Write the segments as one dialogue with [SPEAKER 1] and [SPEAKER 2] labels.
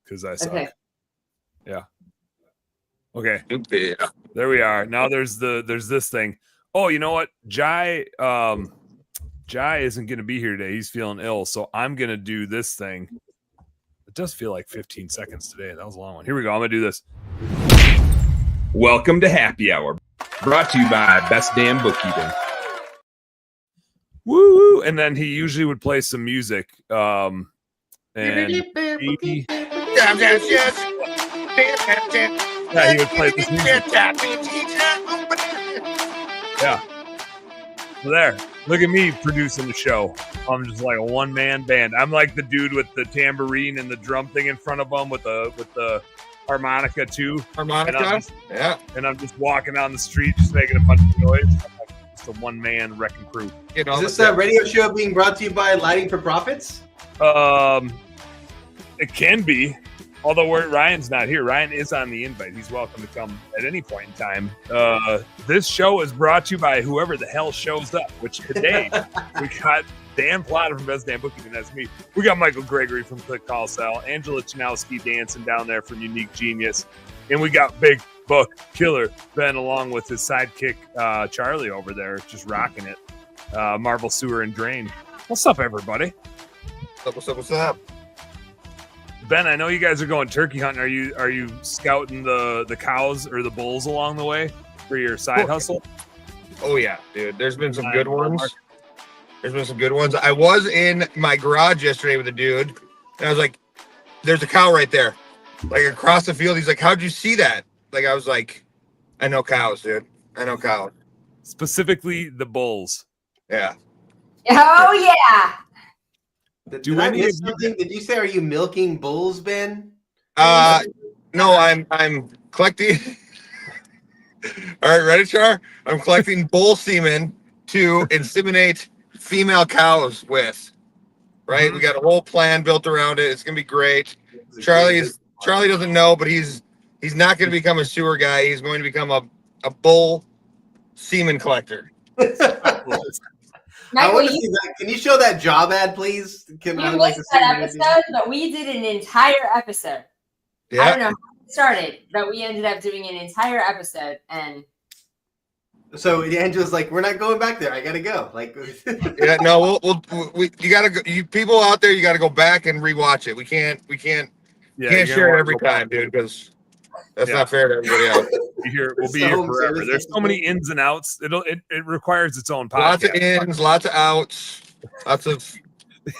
[SPEAKER 1] because I suck.
[SPEAKER 2] Okay.
[SPEAKER 1] Yeah. Okay.
[SPEAKER 3] Yeah.
[SPEAKER 1] There we are. Now there's this thing. Oh, you know what? Jai isn't going to be here today. He's feeling ill, so I'm going to do this thing. It does feel like 15 seconds today. That was a long one. Here we go. I'm going to do this.
[SPEAKER 3] Welcome to Happy Hour, brought to you by Best Damn Bookkeeping.
[SPEAKER 1] Woo! And then he usually would play some music. And yeah, he would play this music. Yeah. So there. Look at me producing the show. I'm just like a one-man band. I'm like the dude with the tambourine and the drum thing in front of him with the harmonica too.
[SPEAKER 3] Harmonica?
[SPEAKER 1] And I'm just walking down the street just making a bunch of noise. I'm like just a one-man wrecking crew.
[SPEAKER 4] Is this a radio show being brought to you by Lighting for Profits?
[SPEAKER 1] It can be. Although Ryan's not here. Ryan is on the invite. He's welcome to come at any point in time. This show is brought to you by whoever the hell shows up, which today we got Dan Plata from Best Damn Bookkeeping. That's me. We got Michael Gregory from Click Call Sell, Angela Chinowski dancing down there from Unique Genius, and we got Big Book Killer Ben along with his sidekick Charlie over there just rocking it. Marvel Sewer and Drain. What's up, everybody?
[SPEAKER 3] What's up?
[SPEAKER 1] Ben, I know you guys are going turkey hunting. Are you scouting the cows or the bulls along the way for your side hustle?
[SPEAKER 3] Oh yeah, dude. There's been some good ones. I was in my garage yesterday with a dude, and I was like, "There's a cow right there, like across the field." He's like, "How'd you see that?" Like I was like, "I know cows, dude. I know cows."
[SPEAKER 1] Specifically, the bulls.
[SPEAKER 3] Yeah.
[SPEAKER 2] Oh yeah.
[SPEAKER 4] Did I miss something? Did you say are you milking bulls, Ben?
[SPEAKER 3] No, I'm collecting. All right, ready, Char? I'm collecting bull semen to inseminate female cows with. Right? We got a whole plan built around it. It's gonna be great. Charlie doesn't know, but he's not gonna become a sewer guy. He's going to become a bull semen collector.
[SPEAKER 4] I want to see that. Can you show that job ad, please?
[SPEAKER 2] You missed that episode, but we did an entire episode.
[SPEAKER 3] Yeah.
[SPEAKER 2] I don't know how it started, but we ended up doing an entire episode, and
[SPEAKER 4] so Angela's like, "We're not going back there. I gotta go." Like,
[SPEAKER 3] yeah, no, you gotta go. You people out there, you gotta go back and rewatch it. We can't share it every time, dude, because that's not fair to everybody else.
[SPEAKER 1] We'll be here forever. There's so many ins and outs. It requires its own podcast.
[SPEAKER 3] Lots of ins, lots of outs, lots of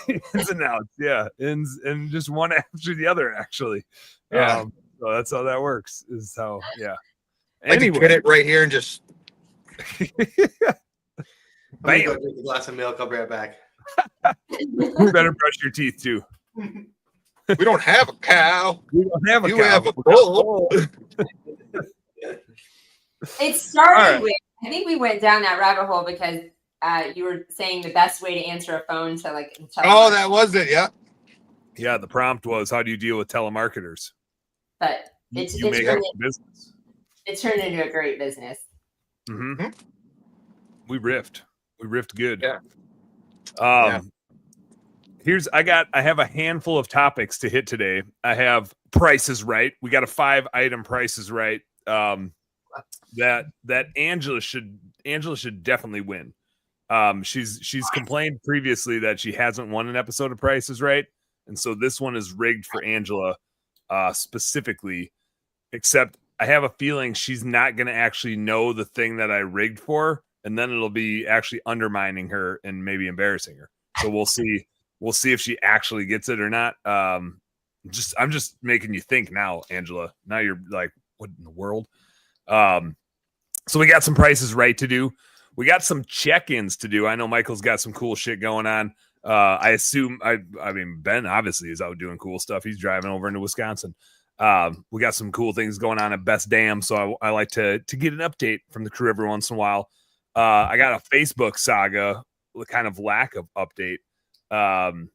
[SPEAKER 1] ins and outs. Yeah, ins and just one after the other. Actually,
[SPEAKER 3] yeah.
[SPEAKER 1] So that's how that works. Is how
[SPEAKER 3] Anyway, get it right here and just.
[SPEAKER 4] I'm go drink a glass of milk. I'll be right back.
[SPEAKER 1] You better brush your teeth too.
[SPEAKER 3] We don't have a cow.
[SPEAKER 1] We don't have a
[SPEAKER 3] you
[SPEAKER 1] cow.
[SPEAKER 3] have a bull.
[SPEAKER 2] It started with, I think we went down that rabbit hole because you were saying the best way to answer a phone to like.
[SPEAKER 3] Oh, that was it. Yeah.
[SPEAKER 1] Yeah. The prompt was, how do you deal with telemarketers?
[SPEAKER 2] But it turned into a great business.
[SPEAKER 1] Mm-hmm. We riffed good.
[SPEAKER 3] Yeah.
[SPEAKER 1] I have a handful of topics to hit today. I have prices right. We got a 5-item prices right. That Angela should definitely win. She's complained previously that she hasn't won an episode of Prices Right, and so this one is rigged for Angela specifically. Except I have a feeling she's not going to actually know the thing that I rigged for, and then it'll be actually undermining her and maybe embarrassing her. So we'll see. We'll see if she actually gets it or not. I'm just making you think now, Angela. Now you're like, what in the world? So we got some prices right to do. We got some check-ins to do. I know Michael's got some cool shit going on. I assume, I mean, Ben obviously is out doing cool stuff. He's driving over into Wisconsin. We got some cool things going on at Best Damn. So I like to get an update from the crew every once in a while. I got a Facebook saga, kind of lack of update. And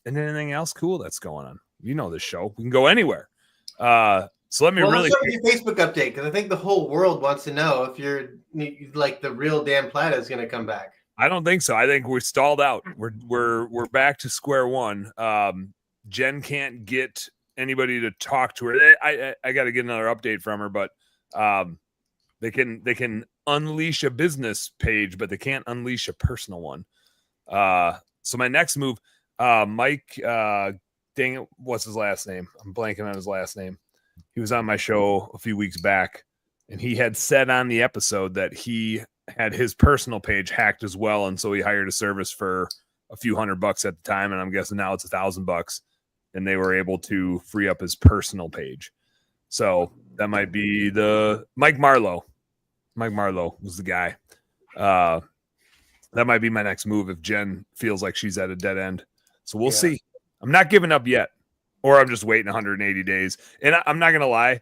[SPEAKER 1] anything else cool that's going on. You know this show. We can go anywhere. So let me
[SPEAKER 4] Let's start with your Facebook update, because I think the whole world wants to know if you're like the real Dan Plata is going to come back.
[SPEAKER 1] I don't think so. I think we're stalled out. We're back to square one. Jen can't get anybody to talk to her. I got to get another update from her, but they can unleash a business page, but they can't unleash a personal one. So my next move, Mike, dang it, what's his last name? I'm blanking on his last name. He was on my show a few weeks back, and he had said on the episode that he had his personal page hacked as well, and so he hired a service for a few $100 at the time, and I'm guessing now it's $1,000, and they were able to free up his personal page. So that might be the Mike Marlowe. Mike Marlowe was the guy. That might be my next move if Jen feels like she's at a dead end. So we'll see. I'm not giving up yet, or I'm just waiting 180 days. And I'm not going to lie.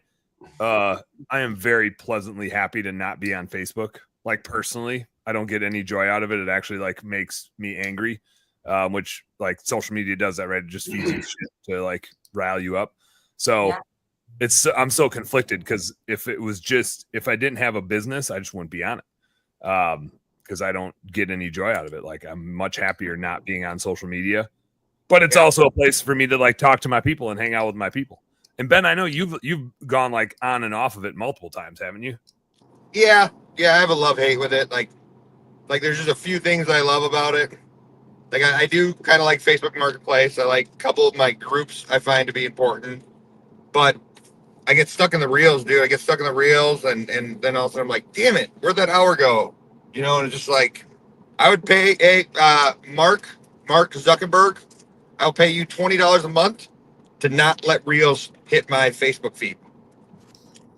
[SPEAKER 1] I am very pleasantly happy to not be on Facebook. Like personally, I don't get any joy out of it. It actually like makes me angry, which like social media does that, right? It just feeds you shit to like rile you up. So I'm so conflicted because if I didn't have a business, I just wouldn't be on it. Because I don't get any joy out of it. Like I'm much happier not being on social media, but it's also a place for me to like talk to my people and hang out with my people. And Ben, I know you've gone like on and off of it multiple times, haven't you?
[SPEAKER 3] Yeah, I have a love-hate with it. Like there's just a few things I love about it. Like I do kind of like Facebook Marketplace. I like a couple of my groups I find to be important, but I get stuck in the reels, dude. I get stuck in the reels, and then all of a sudden I'm like, damn it, where'd that hour go? You know, and it's just like, I would pay Mark Zuckerberg, I'll pay you $20 a month to not let reels hit my Facebook feed.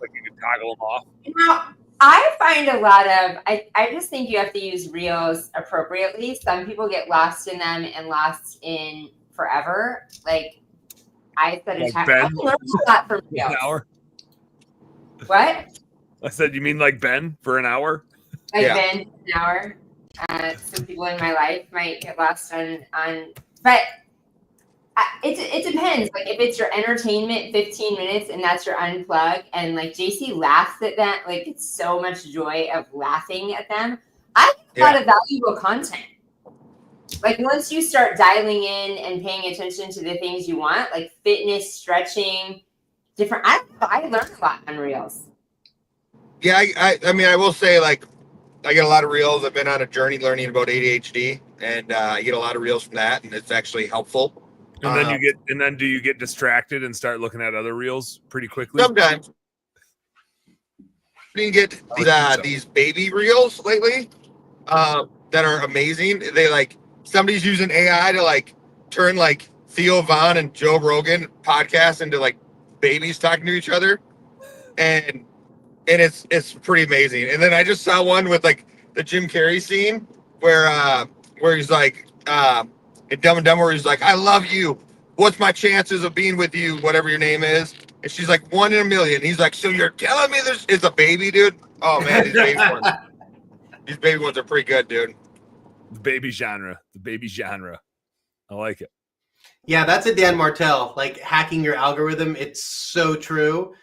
[SPEAKER 1] Like you can toggle them off.
[SPEAKER 2] You know, I find a lot of, I just think you have to use reels appropriately. Some people get lost in them and lost in forever. Like I said,
[SPEAKER 1] like
[SPEAKER 2] I
[SPEAKER 1] Ben,
[SPEAKER 2] learned a lot from reels.
[SPEAKER 1] An hour?
[SPEAKER 2] What?
[SPEAKER 1] I said, you mean like Ben for an hour?
[SPEAKER 2] Like Ben, an hour. Some people in my life might get lost on but it depends. Like if it's your entertainment 15 minutes and that's your unplug, and like JC laughs at that, like it's so much joy of laughing at them. I get a lot of valuable content. Like once you start dialing in and paying attention to the things you want, like fitness, stretching, different. I learned a lot on reels.
[SPEAKER 3] Yeah, I mean, I will say, like, I get a lot of reels. I've been on a journey learning about ADHD, and I get a lot of reels from that, and it's actually helpful.
[SPEAKER 1] And then do you get distracted and start looking at other reels pretty quickly?
[SPEAKER 3] Sometimes. You get these baby reels lately that are amazing. They like somebody's using AI to like turn like Theo Von and Joe Rogan podcasts into like babies talking to each other, and it's pretty amazing. And then I just saw one with like the Jim Carrey scene where he's like in Dumb and Dumber, where he's like, "I love you. What's my chances of being with you? Whatever your name is." And she's like, 1 in a million. He's like, "So you're telling me this is a baby, dude?" Oh man, these baby ones are pretty good, dude.
[SPEAKER 1] The baby genre. I like it.
[SPEAKER 4] Yeah, that's a Dan Martell, like hacking your algorithm. It's so true.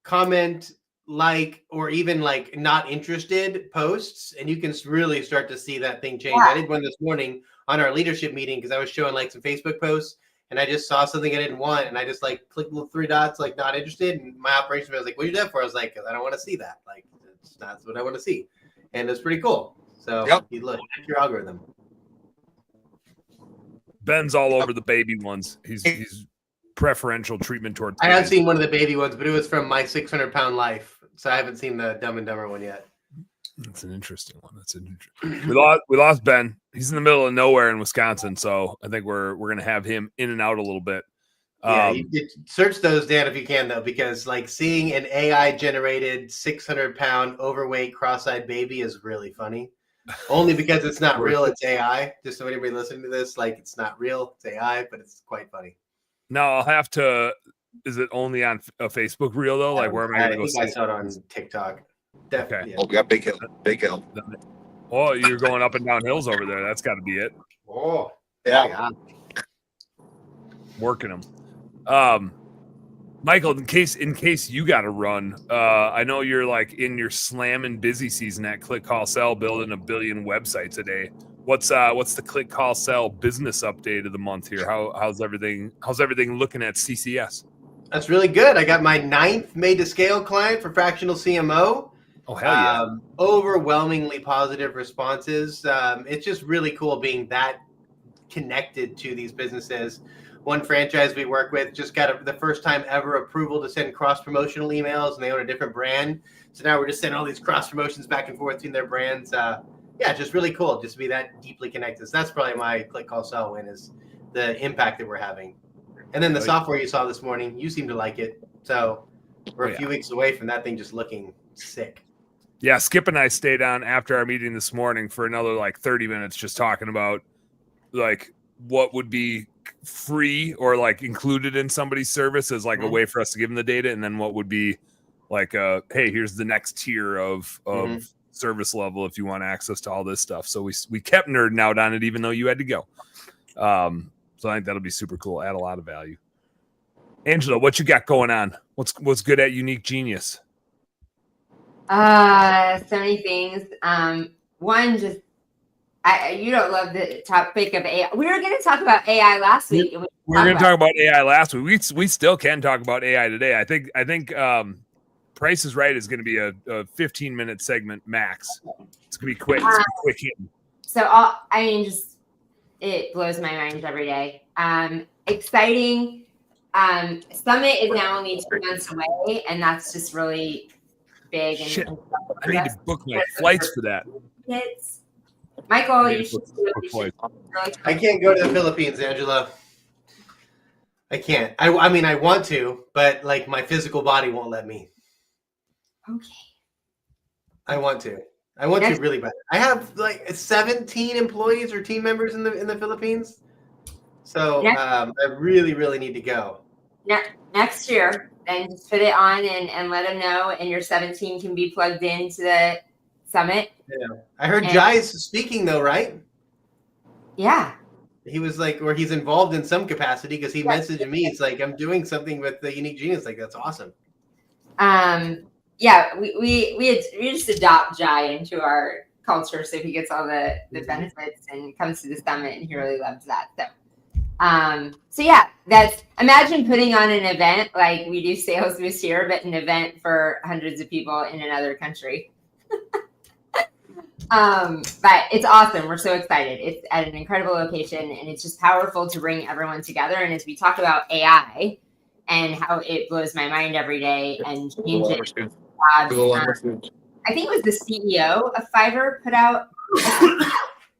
[SPEAKER 4] Comment, like, or even like not interested posts, and you can really start to see that thing change. I did one this morning on our leadership meeting because I was showing like some Facebook posts, and I just saw something I didn't want, and I just like clicked the 3 dots, like not interested. And my operation was like, "What are you doing for?" I was like, "I don't want to see that. Like, it's not what I want to see," and it's pretty cool. So you look at your algorithm.
[SPEAKER 1] Ben's all over the baby ones. He's preferential treatment towards.
[SPEAKER 4] I have seen one of the baby ones, but it was from My 600-Pound Life, so I haven't seen the Dumb and Dumber one yet.
[SPEAKER 1] That's an interesting one. We lost Ben. He's in the middle of nowhere in Wisconsin, so I think we're gonna have him in and out a little bit.
[SPEAKER 4] Yeah, you search those, Dan, if you can, though, because like seeing an AI generated 600-pound overweight cross-eyed baby is really funny. Only because it's not real, it's AI. Just so anybody listening to this, like it's not real, it's AI, but it's quite funny.
[SPEAKER 1] Now I'll have to. Is it only on a Facebook reel though? Like where am I going to go see?
[SPEAKER 4] I saw it on TikTok. Definitely.
[SPEAKER 1] Okay.
[SPEAKER 3] Oh, we got Big Hill.
[SPEAKER 1] Oh, you're going up and down hills over there. That's got to be it.
[SPEAKER 4] Oh,
[SPEAKER 3] yeah.
[SPEAKER 1] Working them. Michael, in case you got to run, I know you're like in your slam and busy season at Click Call Sell, building 1 billion websites a day. What's the click call sell business update of the month here? How's everything looking at CCS?
[SPEAKER 4] That's really good. I got my 9th made to scale client for fractional CMO.
[SPEAKER 1] Oh, hell yeah.
[SPEAKER 4] Overwhelmingly positive responses. It's just really cool being that connected to these businesses. One franchise we work with just got the first time ever approval to send cross-promotional emails, and they own a different brand. So now we're just sending all these cross-promotions back and forth between their brands. Yeah, just really cool just to be that deeply connected. So that's probably my click call sell win, is the impact that we're having. And then the software you saw this morning, you seem to like it. So we're a few weeks away from that thing just looking sick.
[SPEAKER 1] Yeah, Skip and I stayed on after our meeting this morning for another like 30 minutes just talking about like what would be free or like included in somebody's service as like a way for us to give them the data, and then what would be like hey, here's the next tier of service level if you want access to all this stuff. So we kept nerding out on it even though you had to go. So I think that'll be super cool. Add a lot of value. Angela, what you got going on? What's good at Unique Genius?
[SPEAKER 2] So many things. One, just you don't love the topic of AI. We were going to talk about AI last week.
[SPEAKER 1] We're going to talk about AI last week. We still can talk about AI today. I think Price is Right is going to be a 15-minute segment max. It's going to be quick. It's gonna be quick hitting.
[SPEAKER 2] So it blows my mind every day. Exciting. Summit is now only 2 months away, and that's just really big.
[SPEAKER 1] Shit. I need to book my flights for that.
[SPEAKER 2] Michael, you should
[SPEAKER 4] I can't go to the Philippines, Angela. I can't. I mean, I want to, but like my physical body won't let me.
[SPEAKER 2] Okay.
[SPEAKER 4] I want to. I want to really bad. I have like 17 employees or team members in the Philippines, so I really, really need to go.
[SPEAKER 2] Next year, and just put it on and let them know, and your 17 can be plugged into the summit.
[SPEAKER 4] Yeah. I heard Jai's speaking though, right?
[SPEAKER 2] Yeah.
[SPEAKER 4] He was like, or he's involved in some capacity because he messaged me. It's like, I'm doing something with the Unique Genius. Like, that's awesome.
[SPEAKER 2] Yeah, we just adopt Jai into our culture, so he gets all the benefits and comes to the summit, and he really loves that. So yeah, imagine putting on an event like we do Sales Boost here, but an event for hundreds of people in another country. But it's awesome. We're so excited. It's at an incredible location, and it's just powerful to bring everyone together. And as we talk about AI and how it blows my mind every day and changes jobs, I think it was the CEO of Fiverr put out,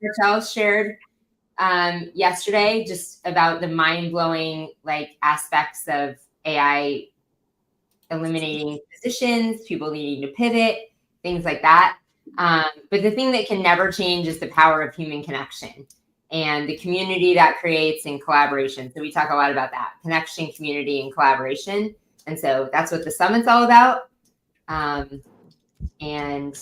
[SPEAKER 2] Martel shared yesterday, just about the mind-blowing like aspects of AI eliminating positions, people needing to pivot, things like that. But the thing that can never change is the power of human connection and the community that creates and collaboration. So we talk a lot about that connection, community, and collaboration. And so that's what the summit's all about. And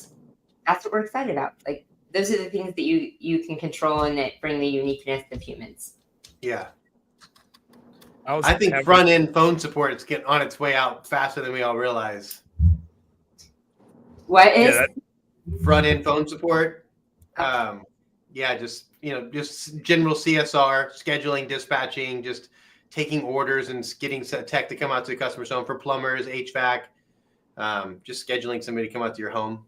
[SPEAKER 2] that's what we're excited about. Like, those are the things that you can control and that bring the uniqueness of humans.
[SPEAKER 4] Yeah. I think front end phone support is getting on its way out faster than we all realize.
[SPEAKER 2] What is
[SPEAKER 4] front end phone support? Just general CSR, scheduling, dispatching, just taking orders and getting tech to come out to the customer's home for plumbers, HVAC, just scheduling somebody to come out to your home.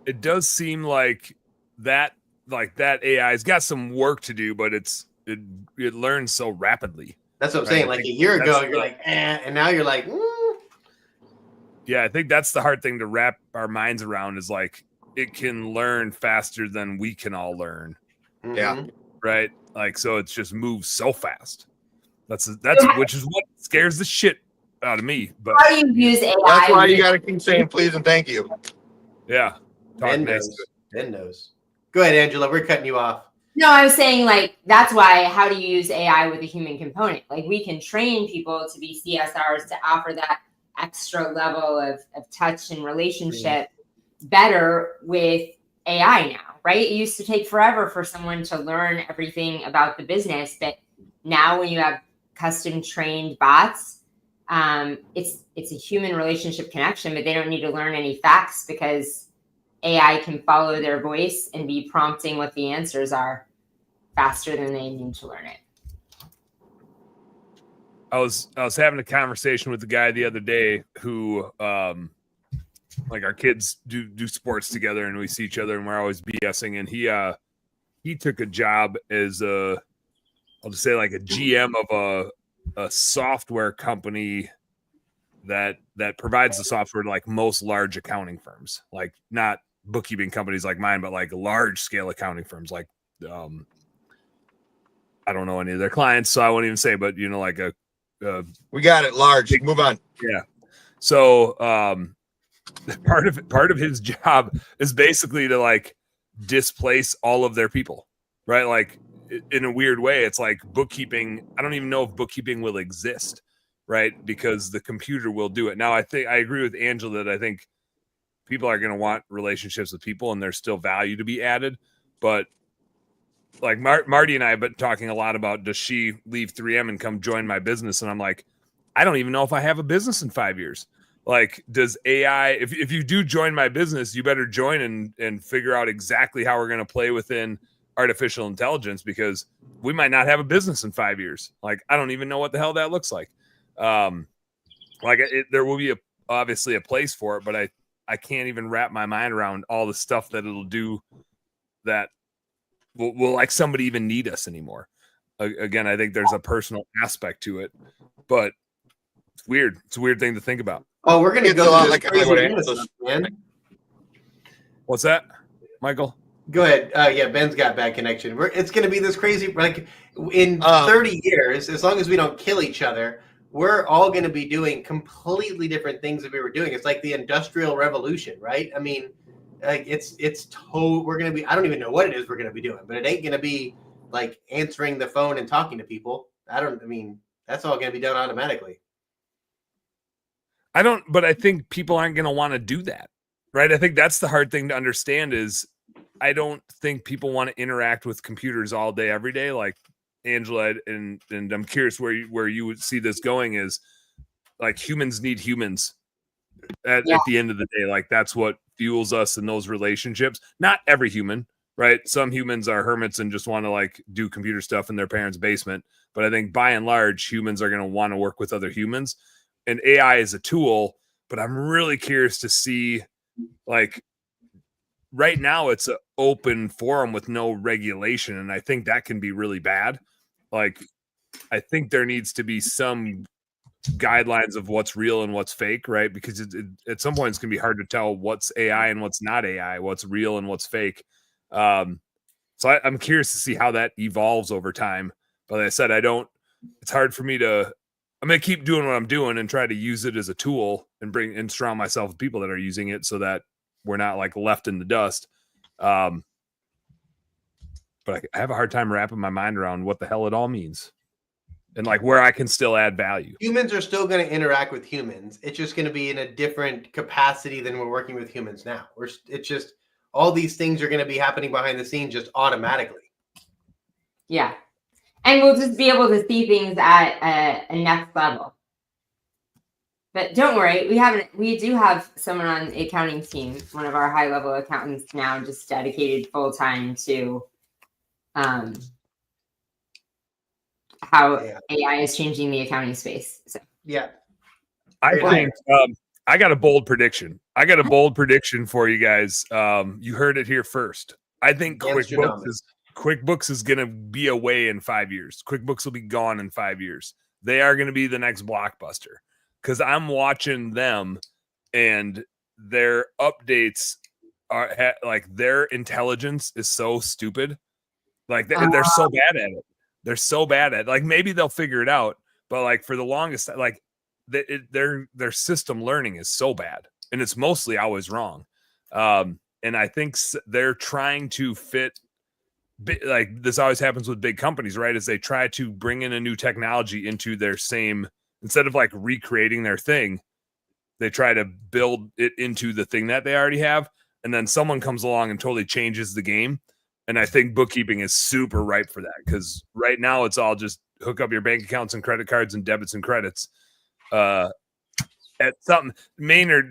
[SPEAKER 1] It does seem like that AI's got some work to do, but it learns so rapidly.
[SPEAKER 4] That's what I'm saying. Like a year ago, you're like, and now you're like,
[SPEAKER 1] Yeah, I think that's the hard thing to wrap our minds around, is like it can learn faster than we can all learn.
[SPEAKER 4] Mm-hmm.
[SPEAKER 3] Yeah.
[SPEAKER 1] Right. Like, so it's just moves so fast. That's which is what scares the shit out of me. But
[SPEAKER 2] how do you use AI?
[SPEAKER 3] That's why you got to keep saying please and thank you.
[SPEAKER 1] Yeah.
[SPEAKER 4] Ben knows. Go ahead, Angela. We're cutting you off.
[SPEAKER 2] No, I was saying, like, that's why, how do you use AI with a human component? Like, we can train people to be CSRs to offer that extra level of touch and relationship better with AI now, right? It used to take forever for someone to learn everything about the business, but now when you have custom trained bots, it's a human relationship connection, but they don't need to learn any facts because AI can follow their voice and be prompting what the answers are faster than they need to learn it.
[SPEAKER 1] I was having a conversation with the guy the other day who like our kids do sports together and we see each other and we're always BSing, and he took a job as I'll just say like a GM of a software company that provides the software to like most large accounting firms, like not bookkeeping companies like mine, but like large scale accounting firms. Like I don't know any of their clients, so I won't even say, but like
[SPEAKER 3] we got it. Large. Move on.
[SPEAKER 1] Yeah. So part of his job is basically to like displace all of their people, right? Like in a weird way, it's like bookkeeping. I don't even know if bookkeeping will exist, right? Because the computer will do it. Now, I agree with Angela that I think people are going to want relationships with people and there's still value to be added. But like Marty and I have been talking a lot about, does she leave 3M and come join my business? And I'm like, I don't even know if I have a business in 5 years. Like, does AI, if you do join my business, you better join and figure out exactly how we're going to play within artificial intelligence, because we might not have a business in 5 years. Like, I don't even know what the hell that looks like. There will be obviously a place for it, but I can't even wrap my mind around all the stuff that it'll do that will like somebody even need us anymore. Again, I think there's a personal aspect to it, but it's weird. It's a weird thing to think about.
[SPEAKER 4] Oh, we're gonna go
[SPEAKER 3] like
[SPEAKER 4] man.
[SPEAKER 1] What's that, Michael?
[SPEAKER 4] Go ahead. Yeah, Ben's got bad connection. It's gonna be this crazy, like in 30 years, as long as we don't kill each other, we're all gonna be doing completely different things that we were doing. It's like the Industrial Revolution, right? I mean, like we're gonna be, I don't even know what it is we're gonna be doing, but it ain't gonna be like answering the phone and talking to people. That's all gonna be done automatically.
[SPEAKER 1] But I think people aren't going to want to do that, right? I think that's the hard thing to understand is I don't think people want to interact with computers all day, every day. Like Angela, and I'm curious where you would see this going is like humans need humans at the end of the day. Like that's what fuels us in those relationships. Not every human, right? Some humans are hermits and just want to like do computer stuff in their parents' basement. But I think by and large, humans are going to want to work with other humans. And AI is a tool, but I'm really curious to see, like, right now it's an open forum with no regulation, and I think that can be really bad. Like, I think there needs to be some guidelines of what's real and what's fake, right? Because at some point it's going to be hard to tell what's AI and what's not AI, what's real and what's fake. So I'm curious to see how that evolves over time. But like I said, it's hard for me to. I'm going to keep doing what I'm doing and try to use it as a tool and surround myself with people that are using it so that we're not like left in the dust. But I have a hard time wrapping my mind around what the hell it all means and like where I can still add value.
[SPEAKER 4] Humans are still going to interact with humans. It's just going to be in a different capacity than we're working with humans now. It's just all these things are going to be happening behind the scenes just automatically.
[SPEAKER 2] Yeah. And we'll just be able to see things at a next level. But don't worry, we do have someone on the accounting team, one of our high-level accountants now, just dedicated full-time to how AI is changing the accounting space. So
[SPEAKER 4] yeah.
[SPEAKER 1] I think I got a bold prediction. I got a bold prediction for you guys. You heard it here first. I think QuickBooks is going to be away in 5 years. QuickBooks will be gone in 5 years. They are going to be the next Blockbuster because I'm watching them and their updates are like their intelligence is so stupid. Like they're so bad at it. They're so bad at it. Like maybe they'll figure it out, but like for the longest, like their system learning is so bad and it's mostly always wrong. And I think they're trying to fit. Like this always happens with big companies, right? As they try to bring in a new technology into their same, instead of like recreating their thing, they try to build it into the thing that they already have. And then someone comes along and totally changes the game. And I think bookkeeping is super ripe for that because right now it's all just hook up your bank accounts and credit cards and debits and credits. At something,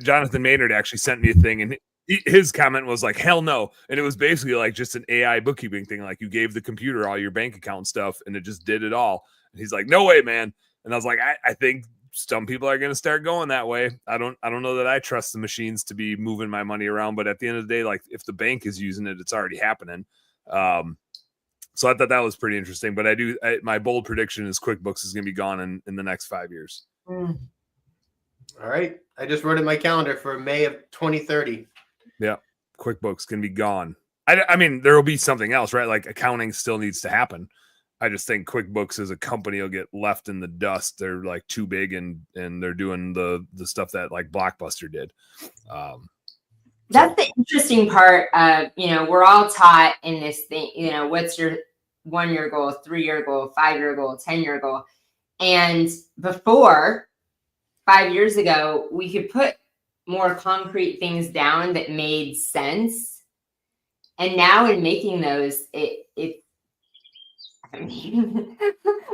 [SPEAKER 1] Jonathan Maynard actually sent me a thing and his comment was like, hell no. And it was basically like just an AI bookkeeping thing. Like you gave the computer all your bank account stuff and it just did it all. And he's like, no way, man. And I was like, I think some people are going to start going that way. I don't know that I trust the machines to be moving my money around, but at the end of the day, like if the bank is using it, it's already happening. So I thought that was pretty interesting, but my bold prediction is QuickBooks is going to be gone in the next 5 years.
[SPEAKER 4] All right. I just wrote in my calendar for May of 2030.
[SPEAKER 1] Yeah. QuickBooks can be gone. I mean, there will be something else, right? Like accounting still needs to happen. I just think QuickBooks as a company will get left in the dust. They're like too big and they're doing the stuff that like Blockbuster did.
[SPEAKER 2] That's the interesting part of, we're all taught in this thing, what's your 1 year goal, 3 year goal, 5 year goal, 10-year goal. And before 5 years ago, we could put more concrete things down that made sense. And now in making those, I mean,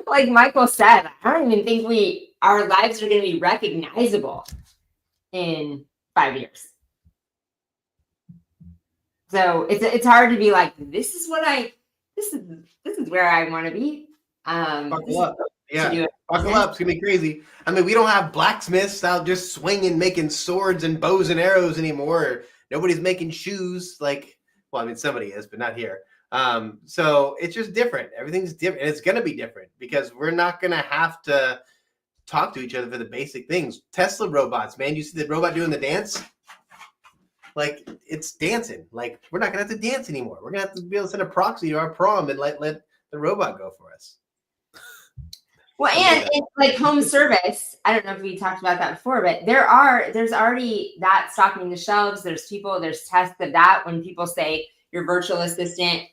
[SPEAKER 2] like Michael said, I don't even think our lives are going to be recognizable in 5 years. So it's hard to be like, this is where I want to be.
[SPEAKER 4] Buckle up. Yeah, buckle up. It's gonna be crazy. I mean, we don't have blacksmiths out just swinging, making swords and bows and arrows anymore. Nobody's making shoes. Like, well, I mean, somebody is, but not here. So it's just different. Everything's different. And it's gonna be different because we're not gonna have to talk to each other for the basic things. Tesla robots, man. You see the robot doing the dance? Like, it's dancing. Like, we're not gonna have to dance anymore. We're gonna have to be able to send a proxy to our prom and let the robot go for us.
[SPEAKER 2] Well, and it's like home service. I don't know if we talked about that before, but there's already that stocking the shelves. There's tests of that when people say your virtual assistant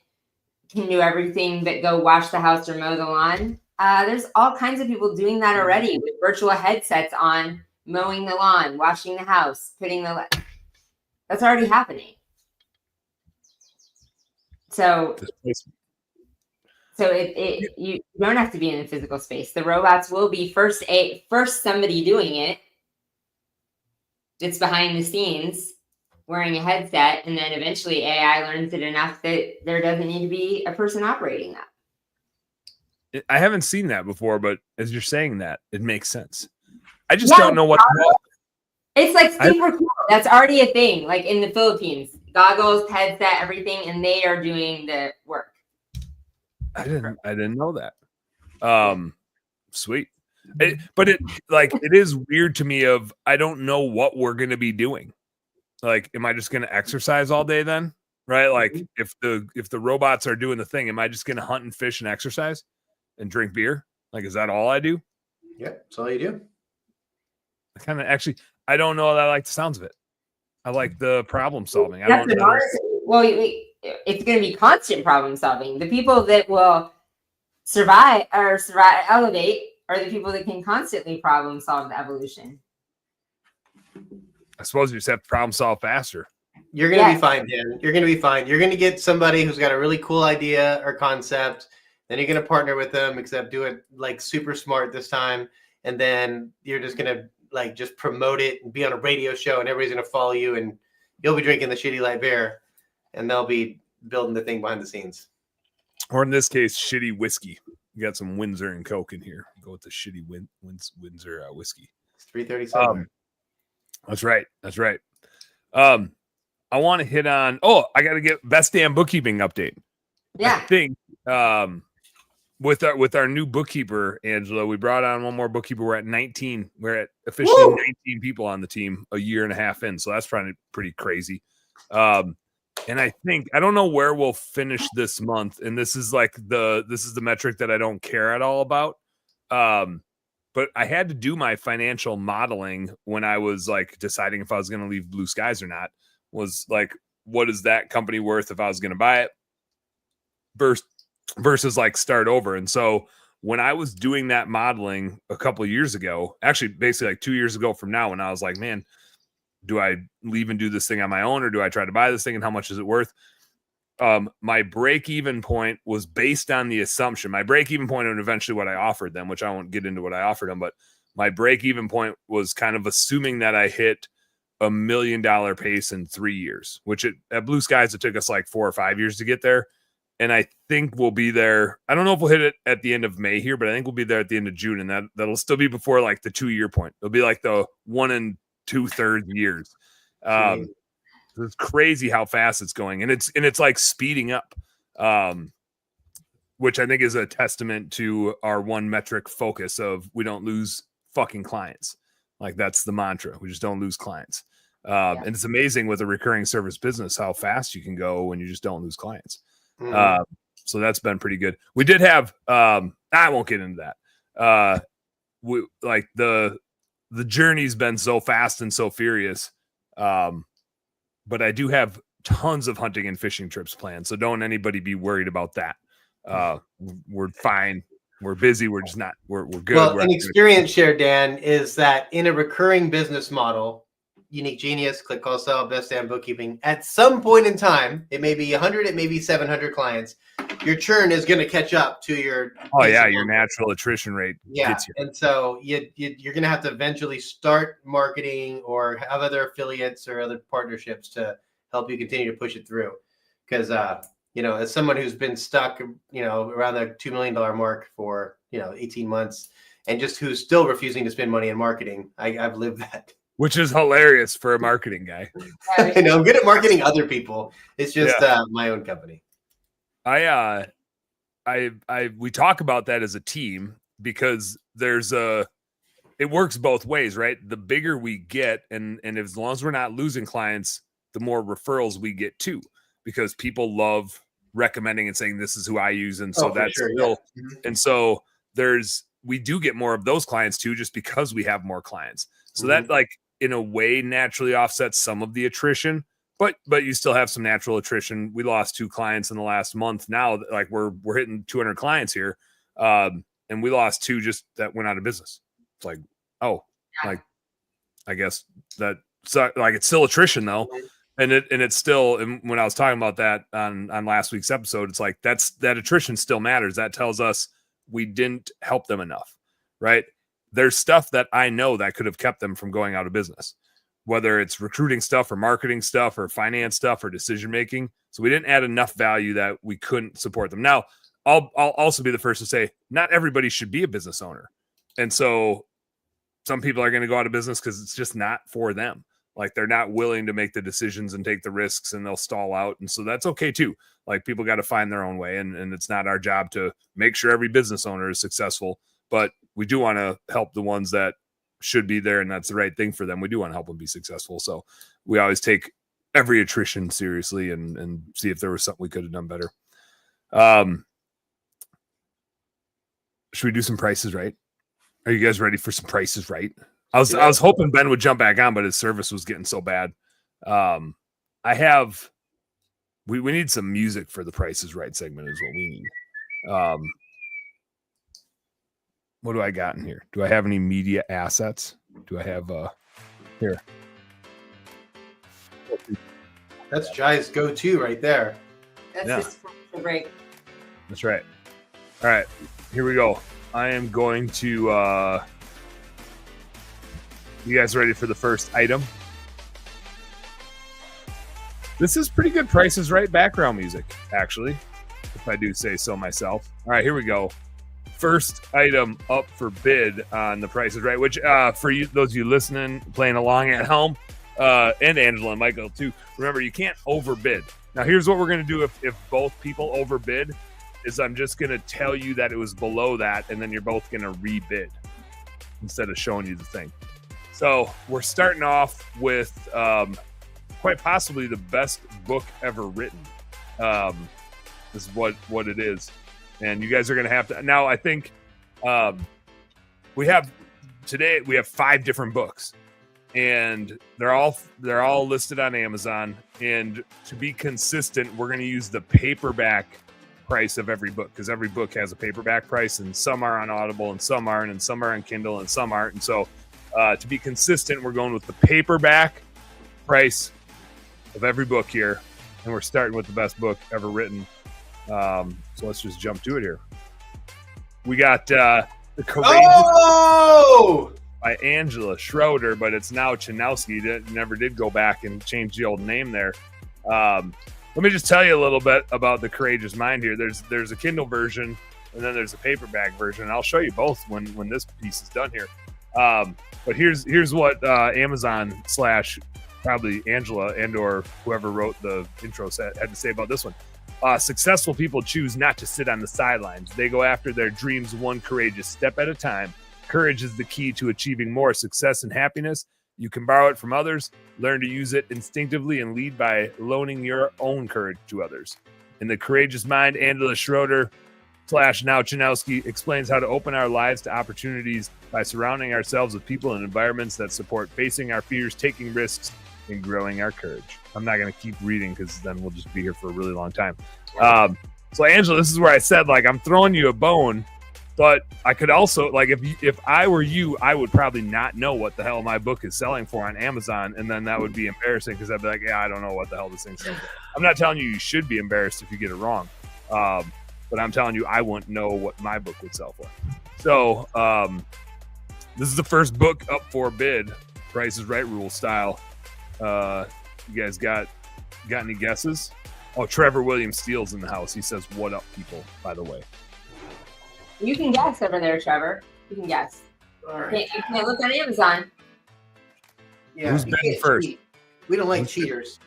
[SPEAKER 2] can do everything but go wash the house or mow the lawn. There's all kinds of people doing that already with virtual headsets on, mowing the lawn, washing the house, that's already happening. So you don't have to be in a physical space. The robots will be first somebody doing it. It's behind the scenes wearing a headset, and then eventually AI learns it enough that there doesn't need to be a person operating that.
[SPEAKER 1] I haven't seen that before, but as you're saying that, it makes sense. I just don't know what.
[SPEAKER 2] It's like super cool. That's already a thing. Like in the Philippines, goggles, headset, everything, and they are doing the work.
[SPEAKER 1] I didn't know that. Sweet. But it is weird to me I don't know what we're going to be doing. Like, am I just going to exercise all day then? Right? Like if the robots are doing the thing, am I just going to hunt and fish and exercise and drink beer? Like, is that all I do?
[SPEAKER 4] Yeah, that's all you do.
[SPEAKER 1] I don't know that I like the sounds of it. I like the problem solving.
[SPEAKER 2] Well, it's going to be constant problem solving. The people that will elevate are the people that can constantly problem solve the evolution.
[SPEAKER 1] I suppose you just have to problem solve faster.
[SPEAKER 4] You're going to be fine, Dan. You're going to be fine. You're going to get somebody who's got a really cool idea or concept. Then you're going to partner with them, except do it like super smart this time. And then you're just going to like just promote it and be on a radio show, and everybody's going to follow you, and you'll be drinking the shitty light beer, and they'll be building the thing behind the scenes.
[SPEAKER 1] Or in this case, shitty whiskey. You got some Windsor and Coke in here. Go with the shitty Windsor whiskey.
[SPEAKER 4] It's 337.
[SPEAKER 1] That's right. I want to hit on. Oh, I got to get best damn bookkeeping update.
[SPEAKER 2] Yeah.
[SPEAKER 1] I think with our new bookkeeper, Angela, we brought on one more bookkeeper. We're at 19. We're at officially 19 people on the team a year and a half in. So that's probably pretty crazy. And I don't know where we'll finish this month. And this is the metric that I don't care at all about. But I had to do my financial modeling when I was like deciding if I was going to leave Blue Skies or not. Was like, what is that company worth if I was going to buy it versus like start over? And so when I was doing that modeling a couple of years ago, actually basically like 2 years ago from now, when I was like, man, do I leave and do this thing on my own, or do I try to buy this thing, and how much is it worth? My break-even point was based on the assumption. My break-even point and eventually what I offered them, which I won't get into what I offered them, but my break-even point was kind of assuming that I hit $1 million pace in 3 years, which at Blue Skies, it took us like 4 or 5 years to get there. And I think we'll be there. I don't know if we'll hit it at the end of May here, but I think we'll be there at the end of June. And that'll still be before like the 2-year point. It'll be like the 1 2/3 years. It's crazy how fast it's going. And it's like speeding up. Which I think is a testament to our one metric focus of we don't lose fucking clients. Like that's the mantra. We just don't lose clients. And it's amazing with a recurring service business, how fast you can go when you just don't lose clients. So that's been pretty good. We did have, I won't get into that. We like the journey's been so fast and so furious. But I do have tons of hunting and fishing trips planned. So don't anybody be worried about that. We're fine. We're busy. We're just not, we're good.
[SPEAKER 4] Well, an experience share, Dan, is that in a recurring business model, Unique Genius, Click Call Sell, Best Damn Bookkeeping, at some point in time, it may be 100, it may be 700 clients, your churn is going to catch up to your
[SPEAKER 1] your natural attrition rate gets you.
[SPEAKER 4] And so you're going to have to eventually start marketing or have other affiliates or other partnerships to help you continue to push it through. Because as someone who's been stuck around the $2 million mark for 18 months and just who's still refusing to spend money in marketing, I've lived that.
[SPEAKER 1] Which is hilarious for a marketing guy.
[SPEAKER 4] I know, I'm good at marketing other people. It's just my own company.
[SPEAKER 1] We talk about that as a team because it works both ways, right? The bigger we get, and as long as we're not losing clients, the more referrals we get too, because people love recommending and saying this is who I use, and so and so we do get more of those clients too, just because we have more clients. So that like in a way naturally offsets some of the attrition, but you still have some natural attrition. We lost 2 clients in the last month. Now, like we're hitting 200 clients here, and we lost 2 just that went out of business. It's like, like I guess that like it's still attrition though, and it's still. And when I was talking about that on last week's episode, it's like that attrition still matters. That tells us we didn't help them enough, right? There's stuff that I know that could have kept them from going out of business, whether it's recruiting stuff or marketing stuff or finance stuff or decision-making. So we didn't add enough value that we couldn't support them. Now, I'll also be the first to say, not everybody should be a business owner. And so some people are going to go out of business because it's just not for them. Like they're not willing to make the decisions and take the risks, and they'll stall out. And so that's okay too. Like people got to find their own way, and it's not our job to make sure every business owner is successful, but we do want to help the ones that should be there, and that's the right thing for them. We do want to help them be successful. So we always take every attrition seriously and see if there was something we could have done better. Should we do some prices right? Are you guys ready for some prices right? I was hoping Ben would jump back on, but his service was getting so bad. We need some music for the prices right segment is what we need. What do I got in here? Do I have any media assets? Do I have here?
[SPEAKER 4] That's Jai's go-to right there.
[SPEAKER 2] That's just a break.
[SPEAKER 1] That's right. All right, here we go. I am going to. You guys ready for the first item? This is pretty good Prices Right background music, actually, if I do say so myself. All right, here we go. First item up for bid on the Price is Right, which for you, those of you listening, playing along at home, and Angela and Michael too, remember you can't overbid. Now here's what we're going to do if both people overbid, is I'm just going to tell you that it was below that, and then you're both going to rebid instead of showing you the thing. So we're starting off with quite possibly the best book ever written. Is what it is. And you guys are going to have to now. I think we have 5 different books, and they're all listed on Amazon. And to be consistent, we're going to use the paperback price of every book, because every book has a paperback price, and some are on Audible, and some aren't, and some are on Kindle, and some aren't. And so to be consistent, we're going with the paperback price of every book here, and we're starting with the best book ever written. So let's just jump to it here. We got the courageous.
[SPEAKER 4] Oh!
[SPEAKER 1] by Angela Schroeder, but it's now Chanowski. Never did go back and change the old name there. Let me just tell you a little bit about The Courageous Mind here. There's a Kindle version, and then there's a paperback version. I'll show you both when this piece is done here. But here's what Amazon / probably Angela and or whoever wrote the intro had to say about this one. Successful people choose not to sit on the sidelines. They go after their dreams one courageous step at a time. Courage is the key to achieving more success and happiness. You can borrow it from others, learn to use it instinctively, and lead by loaning your own courage to others. In The Courageous Mind, Angela Schroeder / now Chanowski explains how to open our lives to opportunities by surrounding ourselves with people and environments that support facing our fears, taking risks, and growing our courage. I'm not going to keep reading because then we'll just be here for a really long time. So Angela, this is where I said, like, I'm throwing you a bone, but I could also, like, if I were you, I would probably not know what the hell my book is selling for on Amazon, and then that would be embarrassing because I'd be like, yeah, I don't know what the hell this thing's selling for. I'm not telling you should be embarrassed if you get it wrong, but I'm telling you I wouldn't know what my book would sell for. So this is the first book up for bid, Price is Right rule style. You guys got any guesses? Oh, Trevor Williams Steele's in the house. He says, "What up, people?" By the way,
[SPEAKER 2] You can guess over there, Trevor. You can guess.
[SPEAKER 4] All right.
[SPEAKER 2] You can't look on Amazon.
[SPEAKER 4] Yeah,
[SPEAKER 1] Who's
[SPEAKER 4] you
[SPEAKER 1] betting
[SPEAKER 4] can't
[SPEAKER 1] first?
[SPEAKER 4] cheat. We don't like cheaters.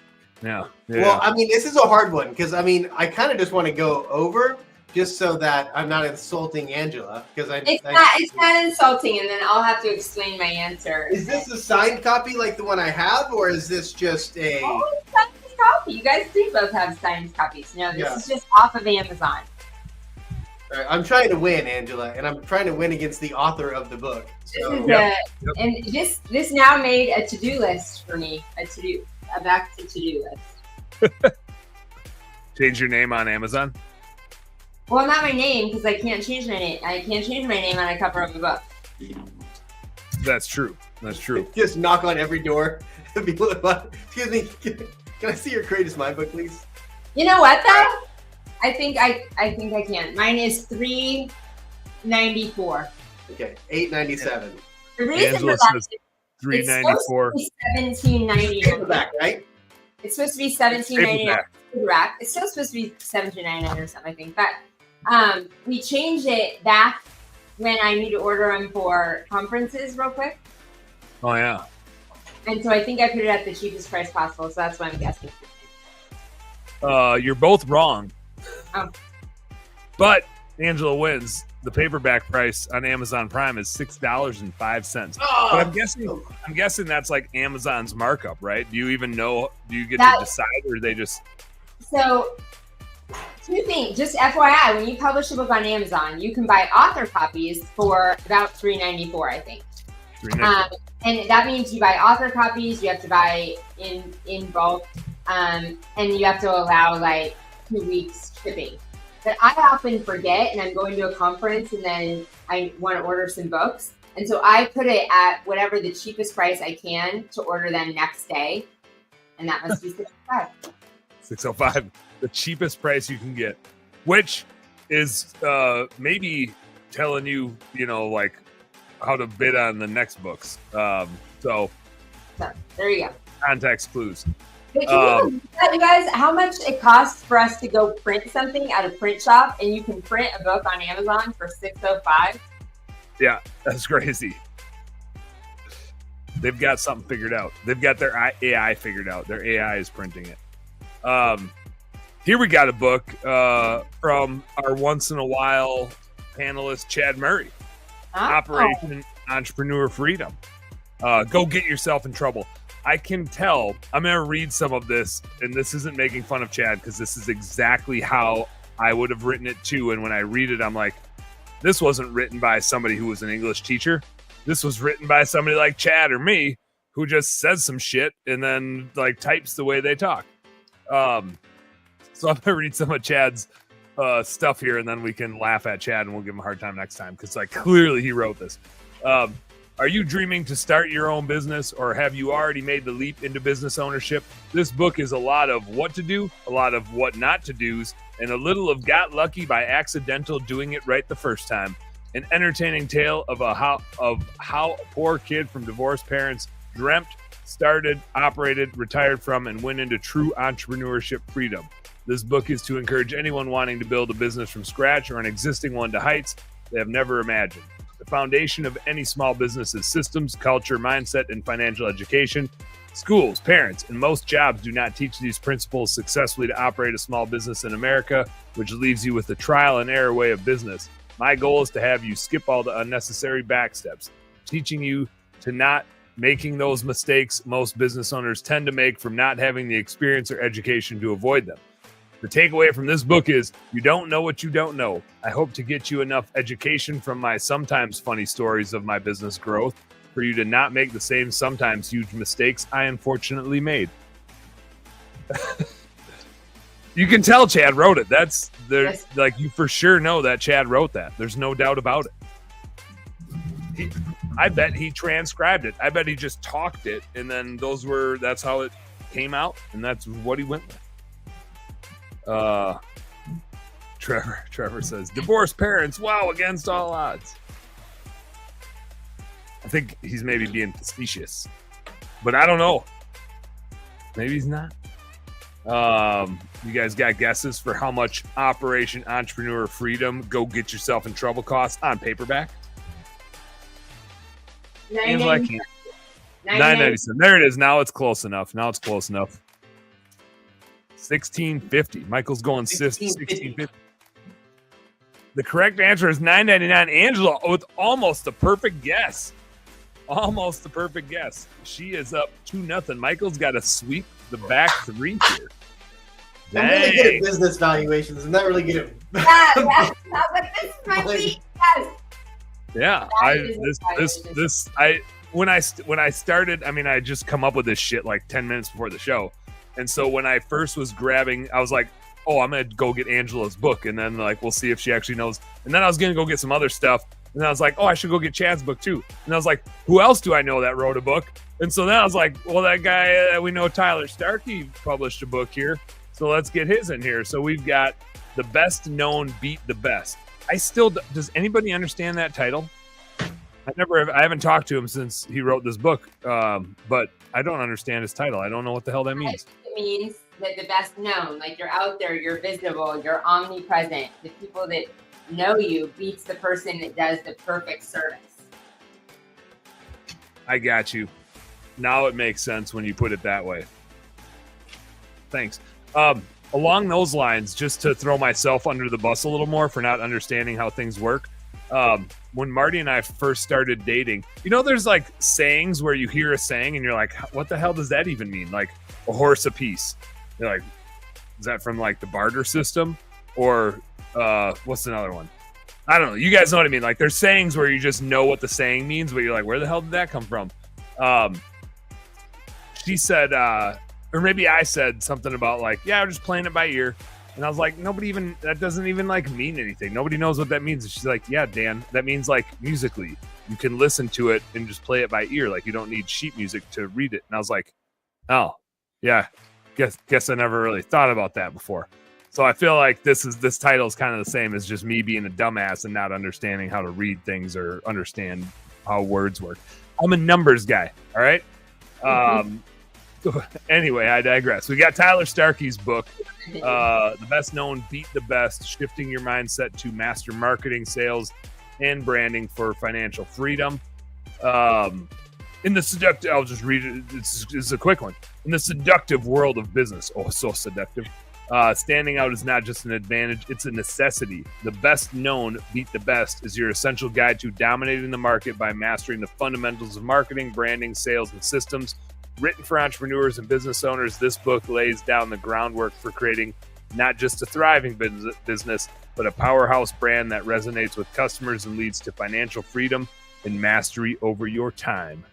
[SPEAKER 1] yeah.
[SPEAKER 4] Well, I mean, this is a hard one because I kind of just want to go over just so that I'm not insulting Angela because
[SPEAKER 2] It's not insulting, and then I'll have to explain my answer.
[SPEAKER 4] Is this a signed copy like the one I have, or is this just a?
[SPEAKER 2] Oh, it's signed copy. You guys do both have signed copies. No, this is just off of Amazon.
[SPEAKER 4] All right, I'm trying to win, Angela, and I'm trying to win against the author of the book. So.
[SPEAKER 2] And this now made a to-do list for me. A back to to-do list.
[SPEAKER 1] Change your name on Amazon.
[SPEAKER 2] Well, not my name because I can't change my name. I can't change my name on a cover of a book.
[SPEAKER 1] That's true. That's true.
[SPEAKER 4] Just knock on every door. Excuse me, can I see your Courageous Mind book, please?
[SPEAKER 2] You know what though? I think I can. Mine is $3.94.
[SPEAKER 4] Okay, $8.97.
[SPEAKER 2] The reason
[SPEAKER 1] Angela
[SPEAKER 2] for that
[SPEAKER 1] says
[SPEAKER 2] is
[SPEAKER 1] $3.94.
[SPEAKER 2] it's supposed to be $17.99.
[SPEAKER 4] Paperback, right?
[SPEAKER 2] It's supposed to be $17.99. It's still supposed to be $17.99 or something, I think. But we changed it back when I need to order them for conferences real quick.
[SPEAKER 1] Oh yeah.
[SPEAKER 2] And so I think I put it at the cheapest price possible. So that's why I'm guessing.
[SPEAKER 1] You're both wrong.
[SPEAKER 2] Oh.
[SPEAKER 1] But Angela wins. The paperback price on Amazon Prime is $6.05.
[SPEAKER 4] Oh,
[SPEAKER 1] But I'm guessing that's like Amazon's markup, right? Do you even know? Do you get to decide, or they just?
[SPEAKER 2] So, two things. Just FYI, when you publish a book on Amazon, you can buy author copies for about $3.94, I think. And that means you buy author copies. You have to buy in bulk, and you have to allow like 2 weeks shipping. But I often forget, and I'm going to a conference, and then I want to order some books, and so I put it at whatever the cheapest price I can to order them next day, and that must be $6.05.
[SPEAKER 1] $6.05, the cheapest price you can get, which is maybe telling you, like how to bid on the next books. So
[SPEAKER 2] there you go.
[SPEAKER 1] Context clues.
[SPEAKER 2] But can you believe that, you guys, how much it costs for us to go print something at a print shop, and you can print a book on Amazon for $6.05?
[SPEAKER 1] Yeah, that's crazy. They've got something figured out. They've got their AI figured out. Their AI is printing it. Here we got a book from our once in a while panelist, Chad Murray. Operation Entrepreneur Freedom. Go get yourself in trouble. I can tell. I'm going to read some of this, and this isn't making fun of Chad because this is exactly how I would have written it too. And when I read it, I'm like, this wasn't written by somebody who was an English teacher. This was written by somebody like Chad or me who just says some shit and then like types the way they talk. So I'm going to read some of Chad's stuff here, and then we can laugh at Chad and we'll give him a hard time next time because like clearly he wrote this. Are you dreaming to start your own business, or have you already made the leap into business ownership? This book is a lot of what to do, a lot of what not to do's, and a little of got lucky by accidental doing it right the first time. An entertaining tale of how a poor kid from divorced parents dreamt, started, operated, retired from, and went into true entrepreneurship freedom. This book is to encourage anyone wanting to build a business from scratch or an existing one to heights they have never imagined. The foundation of any small business is systems, culture, mindset, and financial education. Schools, parents, and most jobs do not teach these principles successfully to operate a small business in America, which leaves you with the trial and error way of business. My goal is to have you skip all the unnecessary back steps, teaching you to not making those mistakes most business owners tend to make from not having the experience or education to avoid them. The takeaway from this book is you don't know what you don't know. I hope to get you enough education from my sometimes funny stories of my business growth for you to not make the same sometimes huge mistakes I unfortunately made. You can tell Chad wrote it. There's like, you for sure know that Chad wrote that. There's no doubt about it. I bet he transcribed it. I bet he just talked it, and then that's how it came out, and that's what he went with. Trevor says, divorced parents, wow, against all odds. I think he's maybe being facetious, but I don't know. Maybe he's not. You guys got guesses for how much Operation Entrepreneur Freedom Go Get Yourself in Trouble costs on paperback? $9.97. There it is. Now it's close enough. $16.50. Michael's going $16.50. The correct answer is $9.99. Angela with almost the perfect guess. She is up 2-0. Michael's got to sweep the back three here.
[SPEAKER 4] I'm really good at business valuations. I'm not really good
[SPEAKER 2] at. Yeah, but this is my week. Yes.
[SPEAKER 1] Yeah, when I started, I mean, I just come up with this shit like 10 minutes before the show. And so when I first was grabbing, I was like, oh, I'm going to go get Angela's book. And then like, we'll see if she actually knows. And then I was going to go get some other stuff. And then I was like, oh, I should go get Chad's book too. And I was like, who else do I know that wrote a book? And so then I was like, well, that guy, we know Tyler Starkey published a book here. So let's get his in here. So we've got The Best Known Beat the Best. Does anybody understand that title? I haven't talked to him since he wrote this book, but I don't understand his title. I don't know what the hell that means.
[SPEAKER 2] It means that the best known, like you're out there, you're visible, you're omnipresent. The people that know you beats the person that does the perfect service.
[SPEAKER 1] I got you. Now it makes sense when you put it that way. Thanks. Along those lines, just to throw myself under the bus a little more for not understanding how things work. When Marty and I first started dating, there's like sayings where you hear a saying and you're like, what the hell does that even mean? Like a horse apiece. You're like, is that from like the barter system? Or what's another one? I don't know. You guys know what I mean? Like there's sayings where you just know what the saying means, but you're like, where the hell did that come from? She said, or maybe I said something about like, yeah, I'm just playing it by ear. And I was like, that doesn't even like mean anything. Nobody knows what that means. And she's like, yeah, Dan, that means like musically, you can listen to it and just play it by ear. Like you don't need sheet music to read it. And I was like, oh yeah, guess I never really thought about that before. So I feel like this title is kind of the same as just me being a dumbass and not understanding how to read things or understand how words work. I'm a numbers guy. All right. Anyway, I digress. We got Tyler Starkey's book, The Best Known Beat the Best, Shifting Your Mindset to Master Marketing, Sales, and Branding for Financial Freedom. In the seductive, I'll just read it. It's a quick one. In the seductive world of business, oh, so seductive. Standing out is not just an advantage, it's a necessity. The best known beat the best is your essential guide to dominating the market by mastering the fundamentals of marketing, branding, sales, and systems. Written for entrepreneurs and business owners, this book lays down the groundwork for creating not just a thriving business, but a powerhouse brand that resonates with customers and leads to financial freedom and mastery over your time.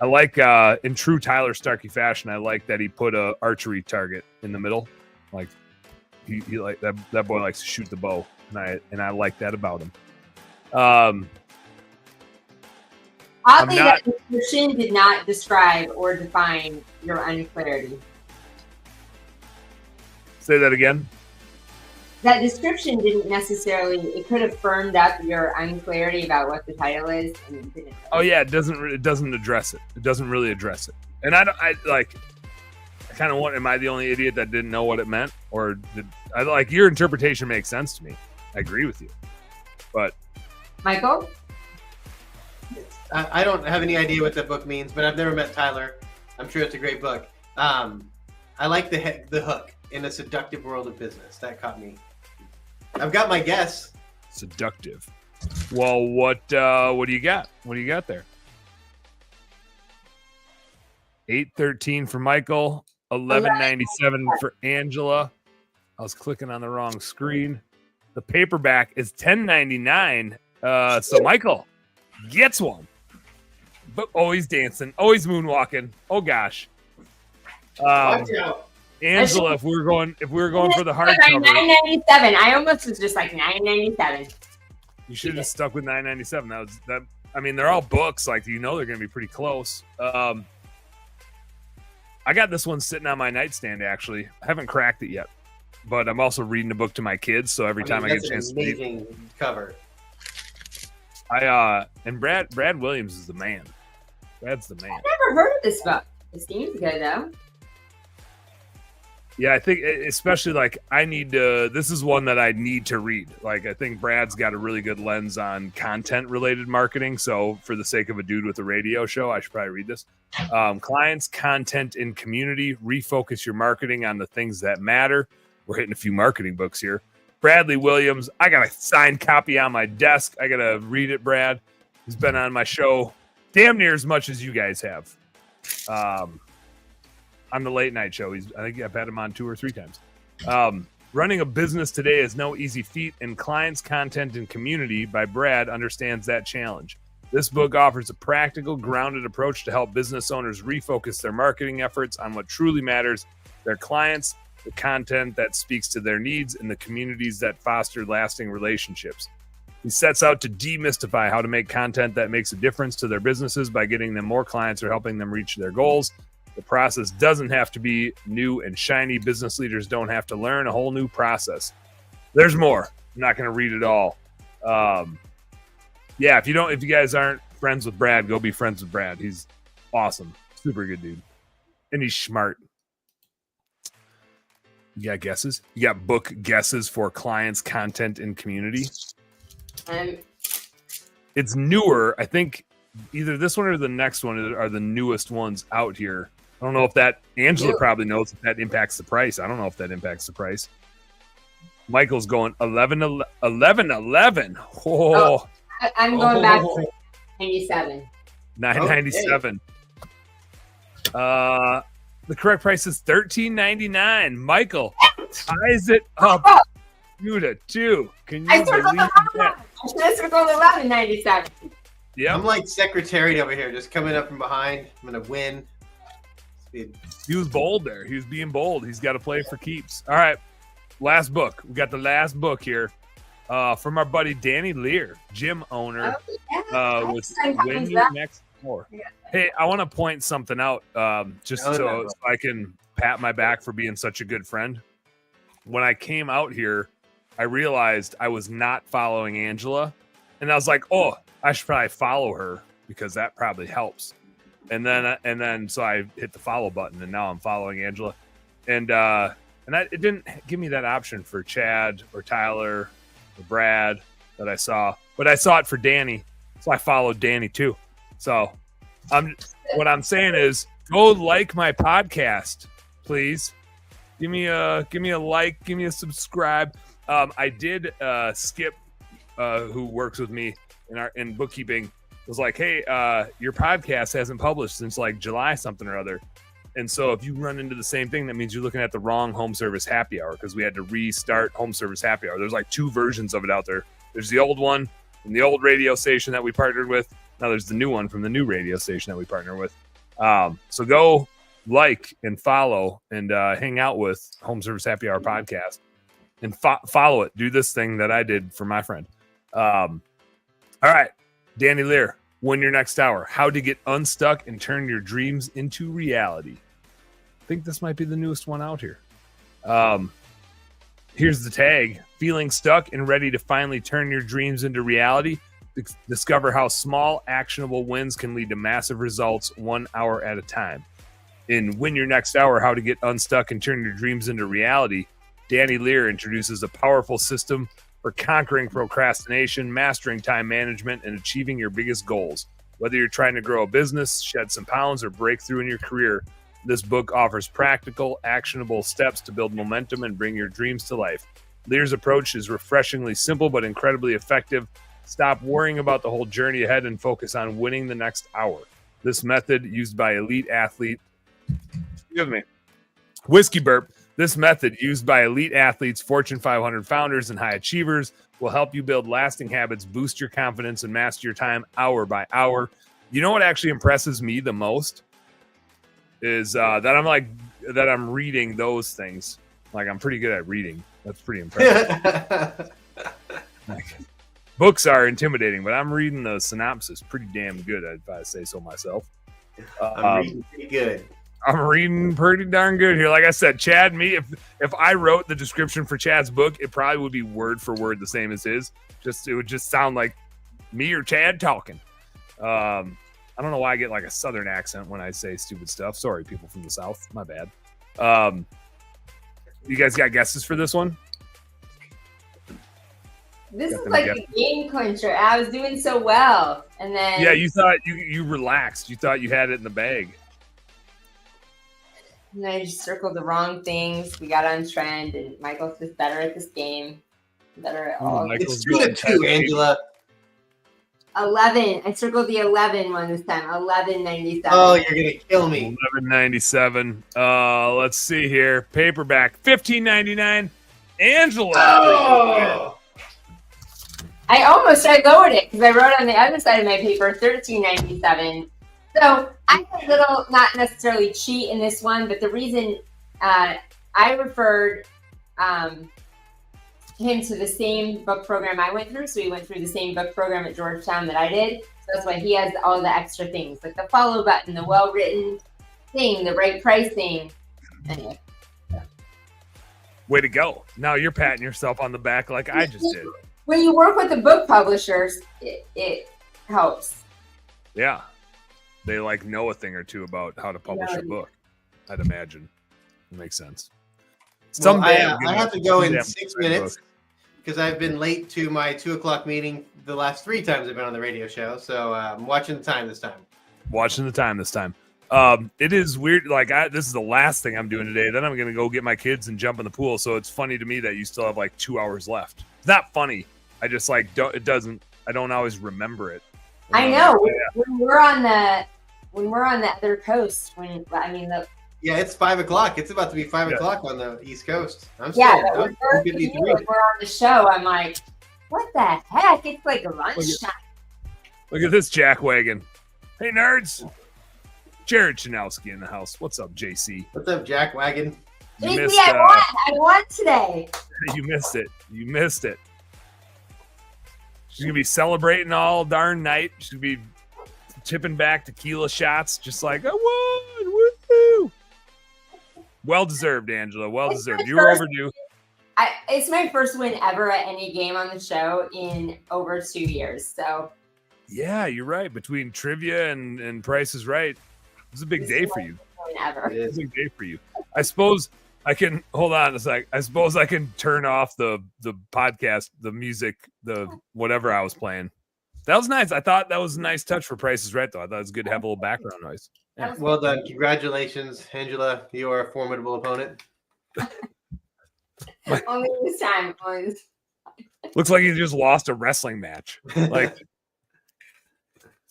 [SPEAKER 1] I like, in true Tyler Starkey fashion, I like that he put a archery target in the middle. Like he like that boy likes to shoot the bow, and I like that about him.
[SPEAKER 2] Oddly, that description did not describe or define your unclarity.
[SPEAKER 1] Say that again.
[SPEAKER 2] that description didn't necessarily, it could have firmed up your unclarity about what the title is, and it didn't.
[SPEAKER 1] Oh yeah, it doesn't address it. It doesn't really address it. And I kind of want, am I the only idiot that didn't know what it meant? Or your interpretation makes sense to me. I agree with you. But
[SPEAKER 2] Michael?
[SPEAKER 4] I don't have any idea what the book means, but I've never met Tyler. I'm sure it's a great book. I like the hook in a seductive world of business. That caught me. I've got my guess.
[SPEAKER 1] Seductive. Well, what do you got? What do you got there? 813 for Michael, 1197 for Angela. I was clicking on the wrong screen. The paperback is $10.99. So Michael gets one. But always dancing, always moonwalking. Oh gosh.
[SPEAKER 4] Watch out.
[SPEAKER 1] Angela, if we were going for the hardcover,
[SPEAKER 2] $9.97. I almost was just like $9.97.
[SPEAKER 1] you should have stuck with $9.97. That. I mean, they're all books. Like, they're going to be pretty close. I got this one sitting on my nightstand. Actually, I haven't cracked it yet, but I'm also reading a book to my kids. So every time I get a chance to read,
[SPEAKER 4] amazing cover.
[SPEAKER 1] And Brad Williams is the man. Brad's the man.
[SPEAKER 2] I've never heard of this book. It seems good though.
[SPEAKER 1] Yeah, I think especially this is one that I need to read. Like, I think Brad's got a really good lens on content related marketing. So for the sake of a dude with a radio show, I should probably read this. Clients, content, and community. Refocus your marketing on the things that matter. We're hitting a few marketing books here. Bradley Williams. I got a signed copy on my desk. I got to read it, Brad. He's been on my show damn near as much as you guys have. On the late night show. I think I've had him on 2 or 3 times. Running a business today is no easy feat, and Clients, Content, and Community by Brad understands that challenge. This book offers a practical, grounded approach to help business owners refocus their marketing efforts on what truly matters, their clients, the content that speaks to their needs, and the communities that foster lasting relationships. He sets out to demystify how to make content that makes a difference to their businesses by getting them more clients or helping them reach their goals. The process doesn't have to be new and shiny. Business leaders don't have to learn a whole new process. There's more. I'm not going to read it all. Yeah, if you guys aren't friends with Brad, go be friends with Brad. He's awesome. Super good dude. And he's smart. You got guesses? You got book guesses for Clients, Content, and Community? It's newer. I think either this one or the next one are the newest ones out here. I don't know if that, Angela probably knows if that impacts the price. I don't know if that impacts the price. Michael's going 11. Oh,
[SPEAKER 2] I'm going back to 97.
[SPEAKER 1] 997. The correct price is $13.99. Michael ties it up 2-2. Can you believe that?
[SPEAKER 2] I should have circled 11.97.
[SPEAKER 1] Yeah,
[SPEAKER 4] I'm like secretary over here, just coming up from behind. I'm gonna win.
[SPEAKER 1] He was bold there. He was being bold. He's got to play for keeps. All right, last book. We got the last book here from our buddy Danny Lear, gym owner. With Win Your Next Door. Hey, I want to point something out so I can pat my back for being such a good friend. When I came out here, I realized I was not following Angela, and I was like, oh, I should probably follow her because that probably helps. And then so I hit the follow button, and now I'm following Angela, and it didn't give me that option for Chad or Tyler or Brad that I saw, but I saw it for Danny, so I followed Danny too. So what I'm saying is, go like my podcast, please. Give me a like, give me a subscribe. I did Skip, who works with me in bookkeeping, was like, hey, your podcast hasn't published since like July something or other. And so if you run into the same thing, that means you're looking at the wrong Home Service Happy Hour, because we had to restart Home Service Happy Hour. There's like 2 versions of it out there. There's the old one from the old radio station that we partnered with. Now there's the new one from the new radio station that we partner with. So go like and follow and hang out with Home Service Happy Hour podcast and follow it. Do this thing that I did for my friend. All right. Danny Lear, Win Your Next Hour. How to get unstuck and turn your dreams into reality. I think this might be the newest one out here. Here's the tag. Feeling stuck and ready to finally turn your dreams into reality? Discover how small, actionable wins can lead to massive results 1 hour at a time. In Win Your Next Hour, How to Get Unstuck and Turn Your Dreams into Reality, Danny Lear introduces a powerful system for conquering procrastination, mastering time management, and achieving your biggest goals. Whether you're trying to grow a business, shed some pounds, or break through in your career, this book offers practical, actionable steps to build momentum and bring your dreams to life. Lear's approach is refreshingly simple but incredibly effective. Stop worrying about the whole journey ahead and focus on winning the next hour. This method used by elite athletes, whiskey burp. This method used by elite athletes, Fortune 500 founders, and high achievers will help you build lasting habits, boost your confidence, and master your time hour by hour. You know what actually impresses me the most is that I'm reading those things. Like, I'm pretty good at reading. That's pretty impressive. Books are intimidating, but I'm reading the synopsis pretty damn good, if I say so myself.
[SPEAKER 4] I'm reading pretty good.
[SPEAKER 1] I'm reading pretty darn good here. Like I said, Chad, if I wrote the description for Chad's book, it probably would be word for word the same as his. It would just sound like me or Chad talking. I don't know why I get like a southern accent when I say stupid stuff. Sorry, people from the South. My bad. You guys got guesses for this one?
[SPEAKER 2] This is like a game clincher. I was doing so well, and then
[SPEAKER 1] you thought you relaxed. You thought you had it in the bag.
[SPEAKER 2] And I just circled the wrong things. We got on trend, and Michael's just better at this game. Better at all.
[SPEAKER 4] It's 2-2, Angela.
[SPEAKER 2] 11. I circled the 11 one this time. 11.97.
[SPEAKER 4] Oh, you're gonna kill me.
[SPEAKER 1] 11.97. Let's see here. Paperback, $15.99. Angela.
[SPEAKER 4] Oh!
[SPEAKER 2] I lowered it because I wrote on the other side of my paper $13.97. So I had a little, not necessarily cheat in this one, but the reason I referred him to the same book program I went through. So he went through the same book program at Georgetown that I did. So that's why he has all the extra things, like the follow button, the well-written thing, the right pricing. Anyway.
[SPEAKER 1] Way to go. Now you're patting yourself on the back like I just did.
[SPEAKER 2] When you work with the book publishers, it helps.
[SPEAKER 1] Yeah. They like know a thing or two about how to publish a book, I'd imagine. It makes sense. Someday
[SPEAKER 4] I have to go in 6 minutes because I've been late to my 2:00 meeting the last 3 times I've been on the radio show. So I'm watching the time this time.
[SPEAKER 1] It is weird. Like this is the last thing I'm doing today. Then I'm going to go get my kids and jump in the pool. So it's funny to me that you still have like 2 hours left. It's not funny. I just I don't always remember it.
[SPEAKER 2] I know when we're on the other coast,
[SPEAKER 4] yeah, it's 5 o'clock. It's about to be 5 o'clock on the East Coast.
[SPEAKER 2] When we're on the show, I'm like, what the heck? It's like lunchtime.
[SPEAKER 1] Look at this jackwagon. Hey, nerds. Jared Chanelski in the house. What's up, JC?
[SPEAKER 4] What's up, jackwagon?
[SPEAKER 2] JC, I won today.
[SPEAKER 1] You missed it. She's going to be celebrating all darn night. She's going to be tipping back tequila shots just like, I won. Woo-hoo. Well-deserved, Angela. Well-deserved. You were overdue.
[SPEAKER 2] It's my first win ever at any game on the show in over 2 years. So,
[SPEAKER 1] yeah, you're right. Between trivia and Price is Right, it's a big day for you. It's a big day for you. I suppose I can hold on a sec. I suppose I can turn off the podcast, the music, the whatever I was playing. That was nice. I thought that was a nice touch for Price is Right, though. I thought it was good to have a little background noise. Yeah.
[SPEAKER 4] Well done. Congratulations, Angela. You are a formidable opponent.
[SPEAKER 2] Only this time.
[SPEAKER 1] Looks like he just lost a wrestling match. Like,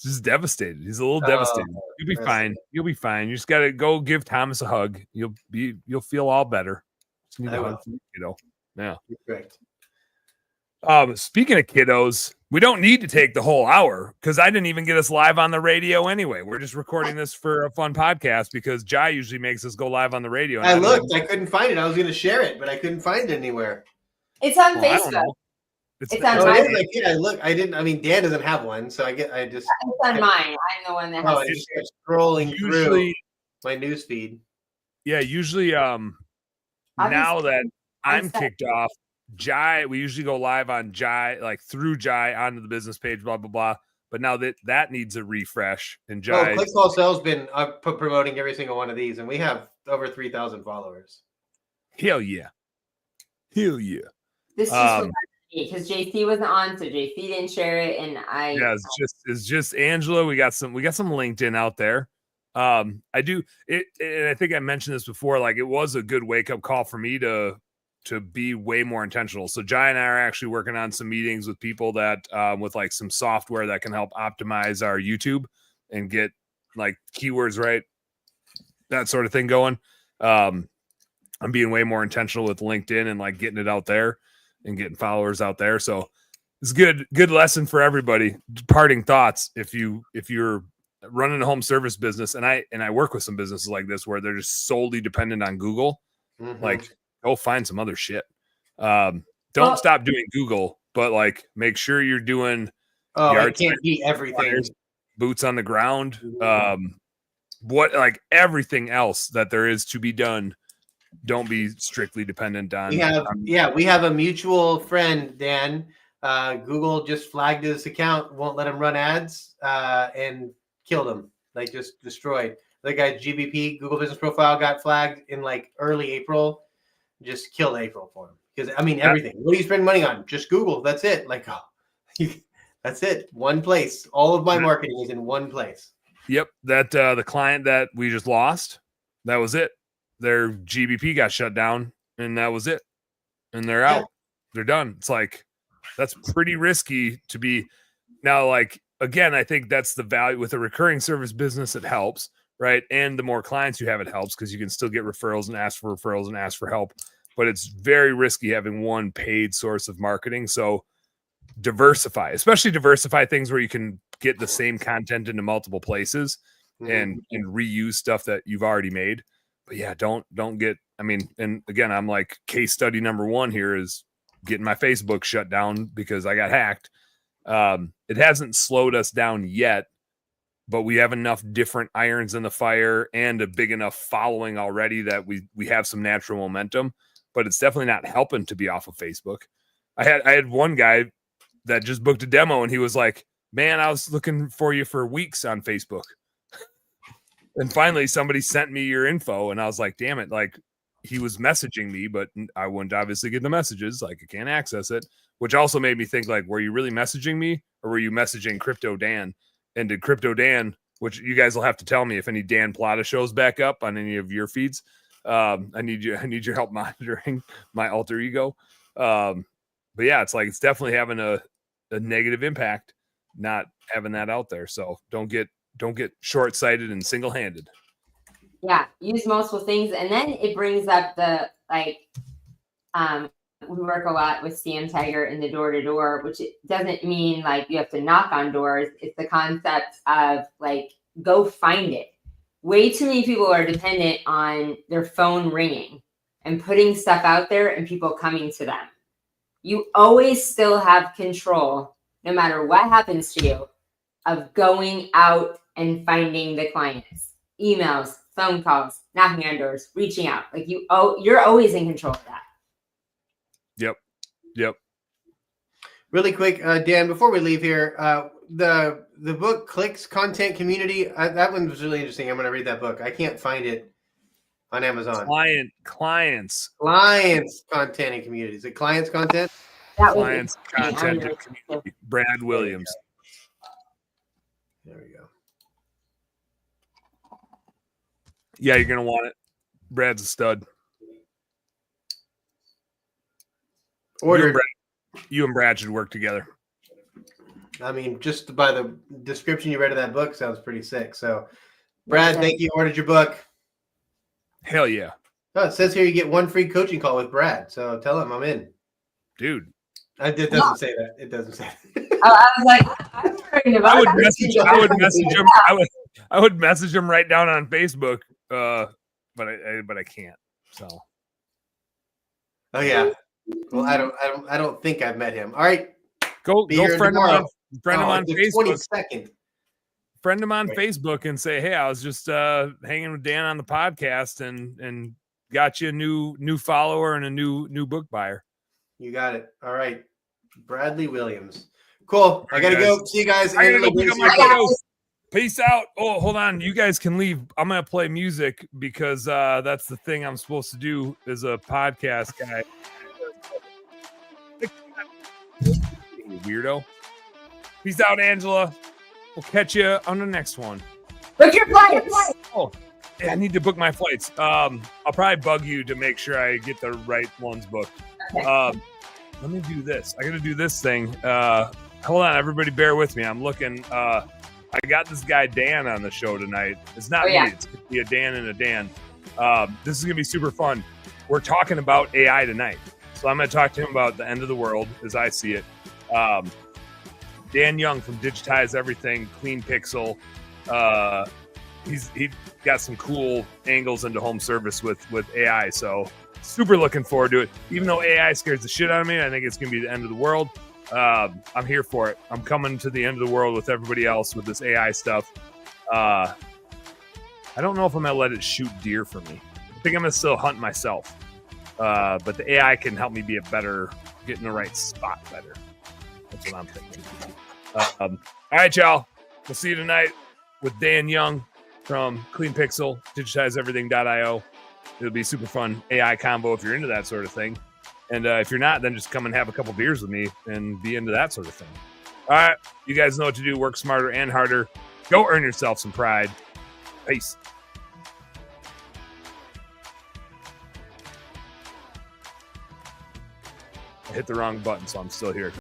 [SPEAKER 1] just devastated. He's a little devastated. You'll be fine. You'll be fine. You just gotta go give Thomas a hug. You'll feel all better. Just need a hug from the kiddo. Yeah.
[SPEAKER 4] Correct.
[SPEAKER 1] Speaking of kiddos, we don't need to take the whole hour because I didn't even get us live on the radio anyway. We're just recording this for a fun podcast because Jai usually makes us go live on the radio.
[SPEAKER 4] I looked. I couldn't find it. I was going to share it, but I couldn't find it anywhere.
[SPEAKER 2] It's on Facebook.
[SPEAKER 4] It's on mine. I look. I didn't. I mean, Dan doesn't have one, so I just.
[SPEAKER 2] It's on mine. I'm the one that has.
[SPEAKER 4] I just kept scrolling through my news feed.
[SPEAKER 1] Yeah, usually. Now that I'm
[SPEAKER 2] set.
[SPEAKER 1] kicked off. Jai, we usually go live on Jai, like through Jai onto the business page, blah, blah, blah. But now that needs a refresh. And Jai,
[SPEAKER 4] ClickFunnels has been promoting every single one of these, and we have over 3,000 followers.
[SPEAKER 1] hell yeah. Hell yeah.
[SPEAKER 2] This just because JC wasn't on, so JC didn't share it, and
[SPEAKER 1] it's just Angela. We got some LinkedIn out there. I do it, and I think I mentioned this before. Like, it was a good wake up call for me to be way more intentional. So Jai and I are actually working on some meetings with people that with like some software that can help optimize our YouTube and get like keywords right, that sort of thing going. I'm being way more intentional with LinkedIn and like getting it out there and getting followers out there. So it's good lesson for everybody. Parting thoughts. If you're running a home service business, and I work with some businesses like this where they're just solely dependent on Google, like, go find some other shit. Don't stop doing Google, but like make sure you're doing
[SPEAKER 4] it can't be everything.
[SPEAKER 1] Boots on the ground. What, like, everything else that there is to be done. Don't be strictly dependent on.
[SPEAKER 4] We have a mutual friend, Dan. Google just flagged his account, won't let him run ads, and killed him. Like, just destroyed. The guy GBP, Google Business Profile, got flagged in like early April. Just killed April for him. Because I mean, everything. What do you spend money on? Just Google. That's it. Like, that's it. One place. All of my marketing is in one place.
[SPEAKER 1] Yep. That the client that we just lost, that was it. Their GBP got shut down, and that was it. And they're out. They're done. It's like, that's pretty risky to be now. Like, again, I think that's the value with a recurring service business. It helps, right? And the more clients you have, it helps because you can still get referrals and ask for referrals and ask for help. But it's very risky having one paid source of marketing. So diversify, especially diversify things where you can get the same content into multiple places and reuse stuff that you've already made. But yeah, don't get, I mean, and again, I'm like, case study number one here is getting my Facebook shut down because I got hacked. It hasn't slowed us down yet, but we have enough different irons in the fire and a big enough following already that we have some natural momentum, but it's definitely not helping to be off of Facebook. I had one guy that just booked a demo and he was like, man, I was looking for you for weeks on Facebook. And finally somebody sent me your info and I was like, damn it. Like, he was messaging me, but I wouldn't obviously get the messages. Like, I can't access it, which also made me think, like, were you really messaging me or were you messaging Crypto Dan? And did Crypto Dan, which you guys will have to tell me if any Dan Plata shows back up on any of your feeds. I need your help monitoring my alter ego. But yeah, it's like, it's definitely having a negative impact not having that out there. So don't get short-sighted and single-handed.
[SPEAKER 2] Yeah, use multiple things. And then it brings up the, like, we work a lot with CM Tiger in the door-to-door, which it doesn't mean like you have to knock on doors. It's the concept of like, go find it. Way too many people are dependent on their phone ringing and putting stuff out there and people coming to them. You always still have control, no matter what happens to you, of going out and finding the clients. Emails, phone calls, knocking on doors, reaching out. Like, you're always in control of that.
[SPEAKER 1] Yep.
[SPEAKER 4] Really quick, Dan, before we leave here, the book Clicks Content Community, that one was really interesting. I'm going to read that book. I can't find it on Amazon.
[SPEAKER 1] Clients
[SPEAKER 4] content and community. Is it clients content?
[SPEAKER 1] Clients content and community. Brad Williams.
[SPEAKER 4] There we go.
[SPEAKER 1] Yeah, you're gonna want it. Brad's a stud. You and Brad should work together.
[SPEAKER 4] I mean, just by the description you read of that book, sounds pretty sick. So, Brad, thank you. Ordered your book.
[SPEAKER 1] Hell yeah.
[SPEAKER 4] Oh, it says here you get one free coaching call with Brad. So tell him I'm in.
[SPEAKER 1] Dude.
[SPEAKER 4] It doesn't say that. It doesn't say that.
[SPEAKER 2] I was like, I'm worried about
[SPEAKER 1] I would message him right down on Facebook. But I can't. So.
[SPEAKER 4] Oh yeah. Well, I don't think I've met him. All right.
[SPEAKER 1] Go friend him on Facebook.
[SPEAKER 4] 22nd.
[SPEAKER 1] Friend him on Facebook and say, hey, I was just hanging with Dan on the podcast and got you a new follower and a new book buyer.
[SPEAKER 4] You got it. All right. Bradley Williams. Cool. I gotta
[SPEAKER 1] guys.
[SPEAKER 4] go. See you guys.
[SPEAKER 1] I gotta go pick up my
[SPEAKER 2] Bye,
[SPEAKER 1] kiddos. Peace out. Oh, hold on. You guys can leave. I'm gonna play music because that's the thing I'm supposed to do as a podcast guy. You weirdo. Peace out, Angela. We'll catch you on the next one.
[SPEAKER 2] Book your flights.
[SPEAKER 1] Oh, yeah, I need to book my flights. I'll probably bug you to make sure I get the right ones booked.
[SPEAKER 2] Okay.
[SPEAKER 1] Let me do this. I got to do this thing. Hold on, everybody, bear with me. I'm looking. I got this guy Dan on the show tonight. It's not me. It's gonna be a Dan and a Dan. This is gonna be super fun. We're talking about AI tonight, so I'm gonna talk to him about the end of the world as I see it. Dan Young from Digitize Everything, Clean Pixel. He got some cool angles into home service with AI. So super looking forward to it. Even though AI scares the shit out of me, I think it's gonna be the end of the world. I'm here for it. I'm coming to the end of the world with everybody else with this AI stuff. I don't know if I'm gonna let it shoot deer for me. I think I'm gonna still hunt myself. But the AI can help me be get in the right spot better. That's what I'm thinking. All right, y'all. We'll see you tonight with Dan Young from Clean Pixel, digitizeeverything.io. It'll be super fun AI combo if you're into that sort of thing. And if you're not, then just come and have a couple beers with me and be into that sort of thing. All right. You guys know what to do. Work smarter and harder. Go earn yourself some pride. Peace. I hit the wrong button, so I'm still here.